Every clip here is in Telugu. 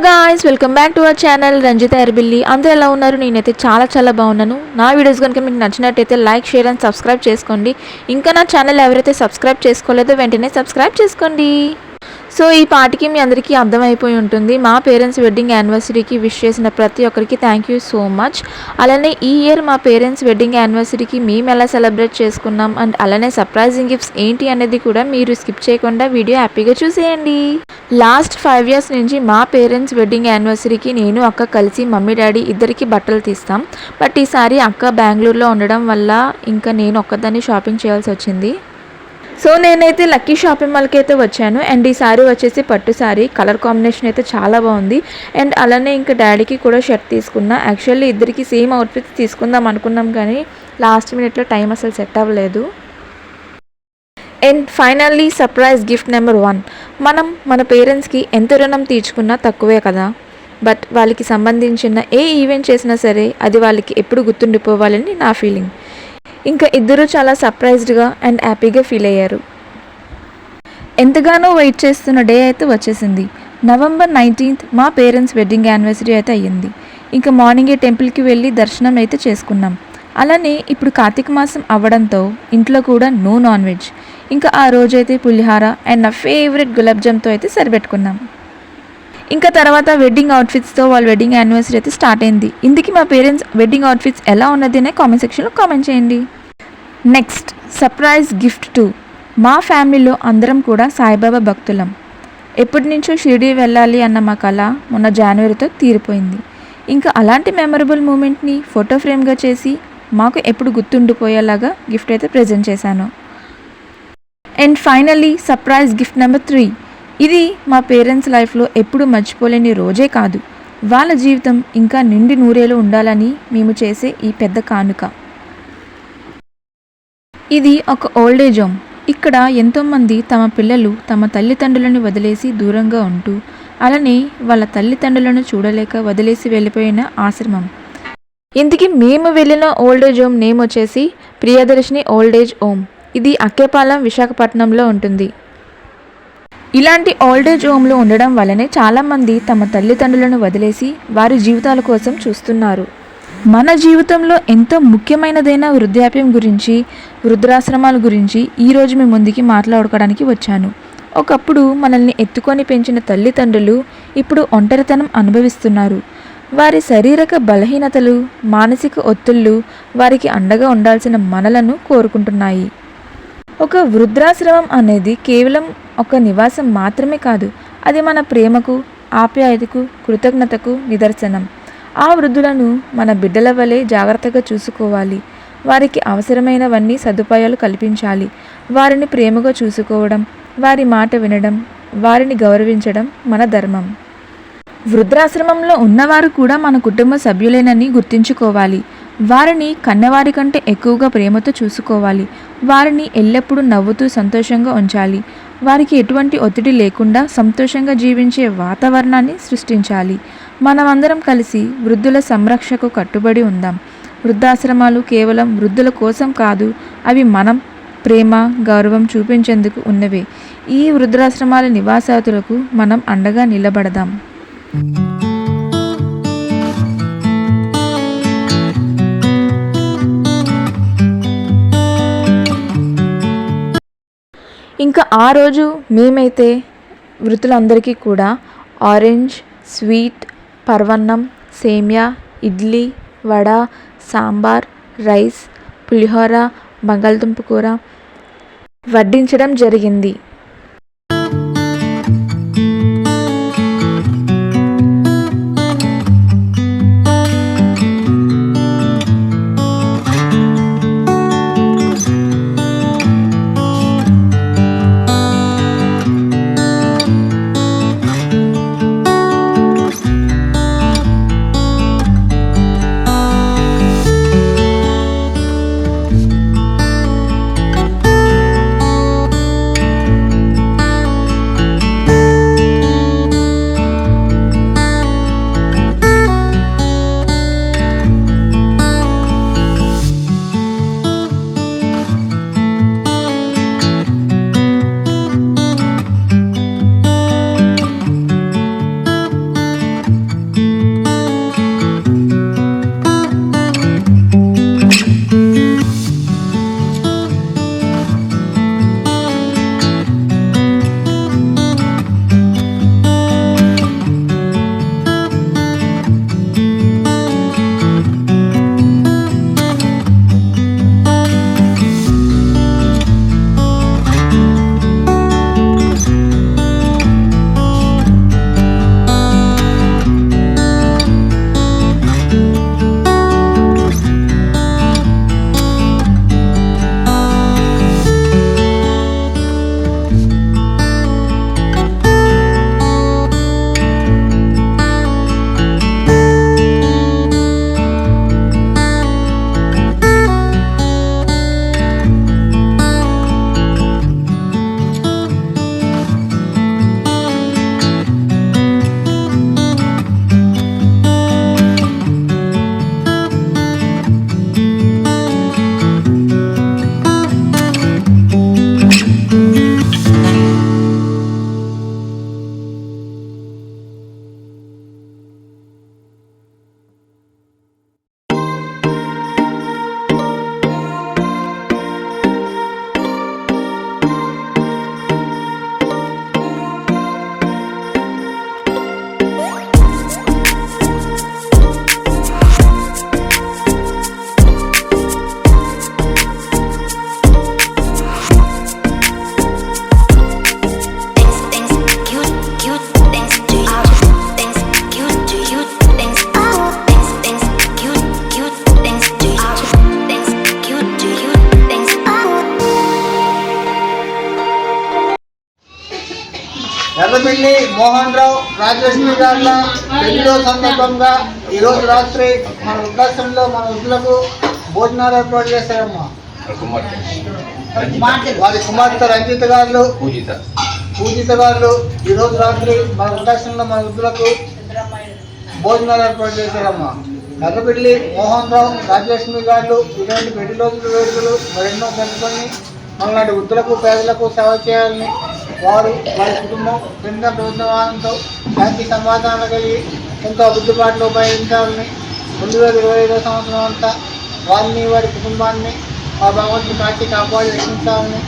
Guys, welcome back to our channel Ranjitha Erbilli. అందరూ ఎలా ఉన్నారు? నేనైతే చాలా బాగున్నాను. నా వీడియోస్ కనుక మీకు నచ్చినట్టయితే లైక్, షేర్ అండ్ సబ్స్క్రైబ్ చేసుకోండి. ఇంకా నా ఛానల్ ఎవరైతే సబ్స్క్రైబ్ చేసుకోలేదో వెంటనే సబ్స్క్రైబ్ చేసుకోండి. సో ఈ పాటికి మీ అందరికీ అర్థమైపోయి ఉంటుంది. మా పేరెంట్స్ వెడ్డింగ్ యానివర్సరీకి విష్ చేసిన ప్రతి ఒక్కరికి థ్యాంక్ యూ సో మచ్. అలానే ఈ ఇయర్ మా పేరెంట్స్ వెడ్డింగ్ యానివర్సరీకి మేము ఎలా సెలబ్రేట్ చేసుకున్నాం అండ్ అలానే సర్ప్రైజింగ్ గిఫ్ట్స్ ఏంటి అనేది కూడా మీరు స్కిప్ చేయకుండా వీడియో హ్యాపీగా చూసేయండి. లాస్ట్ 5 years నుంచి మా పేరెంట్స్ వెడ్డింగ్ యానివర్సరీకి నేను అక్క కలిసి మమ్మీ డాడీ ఇద్దరికి బట్టలు తీస్తాం. బట్ ఈసారి అక్క బెంగళూరులో ఉండడం వల్ల ఇంకా నేను ఒక్కదాన్ని షాపింగ్ చేయాల్సి వచ్చింది. సో నేనైతే లక్కీ షాపింగ్ మాల్కి అయితే వచ్చాను. అండ్ ఈ సారీ వచ్చేసి పట్టు సారీ, కలర్ కాంబినేషన్ అయితే చాలా బాగుంది. అండ్ అలానే ఇంకా డాడీకి కూడా షర్ట్ తీసుకున్నా. యాక్చువల్లీ ఇద్దరికి సేమ్ అవుట్ఫిట్స్ తీసుకుందాం అనుకున్నాం కానీ లాస్ట్ మినిట్లో టైం అసలు సెట్ అవ్వలేదు. And finally surprise gift number 1. మనం మన పేరెంట్స్కి ఎంత రుణం తీర్చుకున్నా తక్కువే కదా. బట్ వాళ్ళకి సంబంధించిన ఏ ఈవెంట్ చేసినా సరే అది వాళ్ళకి ఎప్పుడు గుర్తుండిపోవాలని నా ఫీలింగ్. ఇంకా ఇద్దరు చాలా సర్ప్రైజ్డ్గా అండ్ హ్యాపీగా ఫీల్ అయ్యారు. ఎంతగానో వెయిట్ చేస్తున్న డే అయితే వచ్చేసింది. November 19th మా పేరెంట్స్ వెడ్డింగ్ యానివర్సరీ అయితే అయ్యింది. ఇంకా మార్నింగే టెంపుల్కి వెళ్ళి దర్శనం అయితే చేసుకున్నాం. అలానే ఇప్పుడు కార్తీక మాసం అవ్వడంతో ఇంట్లో కూడా నో నాన్ వెజ్. ఇంకా ఆ రోజైతే పులిహార అండ్ నా ఫేవరెట్ గులాబ్ జామ్తో అయితే సరిపెట్టుకున్నాం. ఇంకా తర్వాత వెడ్డింగ్ అవుట్ఫిట్స్తో వాళ్ళ వెడ్డింగ్ యానివర్సరీ అయితే స్టార్ట్ అయింది. ఇందుకు మా పేరెంట్స్ వెడ్డింగ్ అవుట్ఫిట్స్ ఎలా ఉన్నది అనే కామెంట్ సెక్షన్లో కామెంట్ చేయండి. Next surprise gift 2. మా ఫ్యామిలీలో అందరం కూడా సాయిబాబా భక్తులం. ఎప్పటి నుంచో షిరిడీ వెళ్ళాలి అన్న మా కళ మొన్న జనవరితో తీరిపోయింది. ఇంకా అలాంటి మెమరబుల్ మూమెంట్ని ఫోటో ఫ్రేమ్గా చేసి మాకు ఎప్పుడు గుర్తుండిపోయేలాగా గిఫ్ట్ అయితే ప్రజెంట్ చేశాను. And finally surprise gift number 3. ఇది మా పేరెంట్స్ లైఫ్లో ఎప్పుడు మర్చిపోలేని రోజే కాదు, వాళ్ళ జీవితం ఇంకా నిండి నూరేళ్ళు ఉండాలని మేము చేసే ఈ పెద్ద కానుక. ఇది ఒక ఓల్డ్ ఏజ్ హోమ్. ఇక్కడ ఎంతోమంది తమ పిల్లలు తమ తల్లిదండ్రులను వదిలేసి దూరంగా ఉంటూ అలానే వాళ్ళ తల్లిదండ్రులను చూడలేక వదిలేసి వెళ్ళిపోయిన ఆశ్రమం. ఇందుకు మేము వెళ్ళిన ఓల్డ్ ఏజ్ హోమ్ నేమ్ వచ్చేసి ప్రియదర్శిని ఓల్డ్ ఏజ్ హోమ్. ఇది అక్కేపాలెం, విశాఖపట్నంలో ఉంటుంది. ఇలాంటి ఓల్డేజ్ హోమ్లో ఉండడం వల్లనే చాలామంది తమ తల్లిదండ్రులను వదిలేసి వారి జీవితాల కోసం చూస్తున్నారు. మన జీవితంలో ఎంతో ముఖ్యమైనదైన వృద్ధాప్యం గురించి, వృద్ధాశ్రమాల గురించి ఈరోజు మీ ముందుకి మాట్లాడుకోవడానికి వచ్చాను. ఒకప్పుడు మనల్ని ఎత్తుకొని పెంచిన తల్లిదండ్రులు ఇప్పుడు ఒంటరితనం అనుభవిస్తున్నారు. వారి శారీరక బలహీనతలు, మానసిక ఒత్తిళ్లు వారికి అండగా ఉండాల్సిన మనలను కోరుకుంటున్నాయి. ఒక వృద్ధాశ్రమం అనేది కేవలం ఒక నివాసం మాత్రమే కాదు, అది మన ప్రేమకు, ఆప్యాయతకు, కృతజ్ఞతకు నిదర్శనం. ఆ వృద్ధులను మన బిడ్డల వలె జాగ్రత్తగా చూసుకోవాలి. వారికి అవసరమైనవన్నీ సదుపాయాలు కల్పించాలి. వారిని ప్రేమగా చూసుకోవడం, వారి మాట వినడం, వారిని గౌరవించడం మన ధర్మం. వృద్ధాశ్రమంలో ఉన్నవారు కూడా మన కుటుంబ సభ్యులేనని గుర్తుంచుకోవాలి. వారిని కన్నవారి కంటే ఎక్కువగా ప్రేమతో చూసుకోవాలి. వారిని ఎల్లప్పుడూ నవ్వుతూ సంతోషంగా ఉంచాలి. వారికి ఎటువంటి ఒత్తిడి లేకుండా సంతోషంగా జీవించే వాతావరణాన్ని సృష్టించాలి. మనమందరం కలిసి వృద్ధుల సంరక్షణకు కట్టుబడి ఉందాం. వృద్ధాశ్రమాలు కేవలం వృద్ధుల కోసం కాదు, అవి మనం ప్రేమ, గౌరవం చూపించేందుకు ఉన్నవే. ఈ వృద్ధాశ్రమాల నివాసాతులకు మనం అండగా నిలబడదాం. ఇంకా ఆ రోజు మేమైతే వృద్ధులందరికీ కూడా ఆరెంజ్, స్వీట్, పరవన్నం, సేమియా, ఇడ్లీ, వడ, సాంబార్, రైస్, పులిహోర, బంగాళదుంప కూర వడ్డించడం జరిగింది. ఎర్రమిల్లి మోహన్ రావు రాజలక్ష్మి గార్ల పెళ్లిలో సందర్భంగా ఈరోజు రాత్రి మన వృద్ధాశ్రమంలో మన వృద్ధులకు భోజనాలు ఏర్పాటు చేశారమ్మా. వారి కుమార్తె రంజిత గారు పూజిత గారు ఈరోజు రాత్రి మన వృద్ధాశ్రమంలో మన వృద్ధులకు భోజనాలు ఏర్పాటు చేశారమ్మా. ఎర్రబిల్లి మోహన్ రావు రాజలక్ష్మి గారు ఇలాంటి పెళ్లి రోజుల వేడుకలు మరెన్నో జరుపుకొని మనలాంటి వృద్ధులకు పేదలకు సేవ చేయాలని వారు వారి కుటుంబం క్రింద ప్రభుత్వంతో శాంతి సమాధానం కలిగి ఎంతో అభివృద్ధిబాటులో ఉపయోగించాలని 2025 సంవత్సరం అంతా వారిని వారి కుటుంబాన్ని ఆ భగవంతుని కాచి కాపాడి రక్షించాలని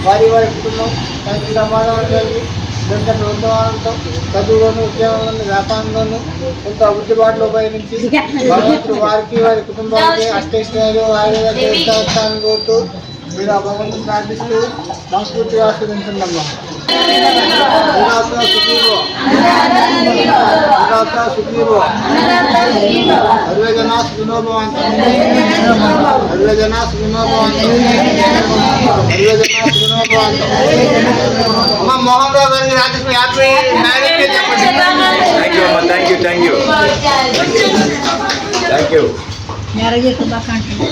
వారి కుటుంబం శాంతి సమాధానం కలిగి క్రింద ప్రభుత్వంతో చదువులోను ఉద్యోగంలోను వ్యాపారంలోను ఎంతో అభివృద్ధిబాటులో ఉపయోగించి భగవంతుడు వారికి వారి కుటుంబానికి అష్టైశ్వర్యాలు ఆయుర్వేదాన్ని కోరుతూ మీరు ఆ భగవంతుని ప్రార్థిస్తూ సంస్కృతిగా ఆస్వాదించండమ్మా. సుఖీభో సర్వేజనా సుఖినో భవంతు సర్వేజనా సుఖినో భవంతు సర్వేజనా సుఖినో భవంతు. అమ్మ మోహన్ రావు గారికి రాజకీయ హ్యాపీ మ్యారేజ్ చెప్పండి. థ్యాంక్ యూ మ్యారేజ్ శుభాకాంక్షలు.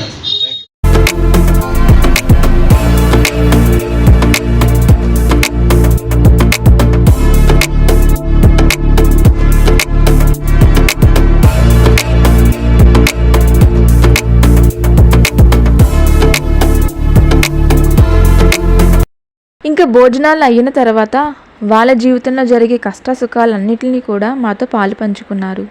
ఇంకా భోజనాలు అయిన తర్వాత వాళ్ళ జీవితంలో జరిగే కష్ట సుఖాలన్నిటిని కూడా మాతో పాలు పంచుకున్నారు.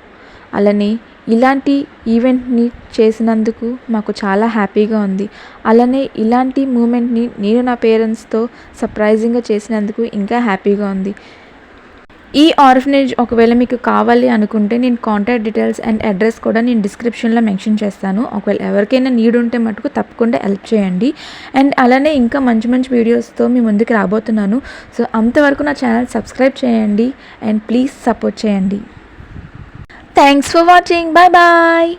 అలానే ఇలాంటి ఈవెంట్ని చేసినందుకు మాకు చాలా హ్యాపీగా ఉంది. అలానే ఇలాంటి మూమెంట్ని నేను నా పేరెంట్స్తో సర్ప్రైజింగ్గా చేసినందుకు ఇంకా హ్యాపీగా ఉంది. ఈ ఆర్ఫనేజ్ ఒకవేళ మీకు కావాలి అనుకుంటే నేను కాంటాక్ట్ డీటెయిల్స్ అండ్ అడ్రస్ కూడా నేను డిస్క్రిప్షన్లో మెన్షన్ చేస్తాను. ఒకవేళ ఎవరికైనా నీడ్ ఉంటే మటుకు తప్పకుండా హెల్ప్ చేయండి. అండ్ అలానే ఇంకా మంచి మంచి వీడియోస్తో మీ ముందుకు రాబోతున్నాను. సో అంతవరకు నా ఛానల్ సబ్స్క్రైబ్ చేయండి అండ్ ప్లీజ్ సపోర్ట్ చేయండి. Thanks for watching. Bye bye.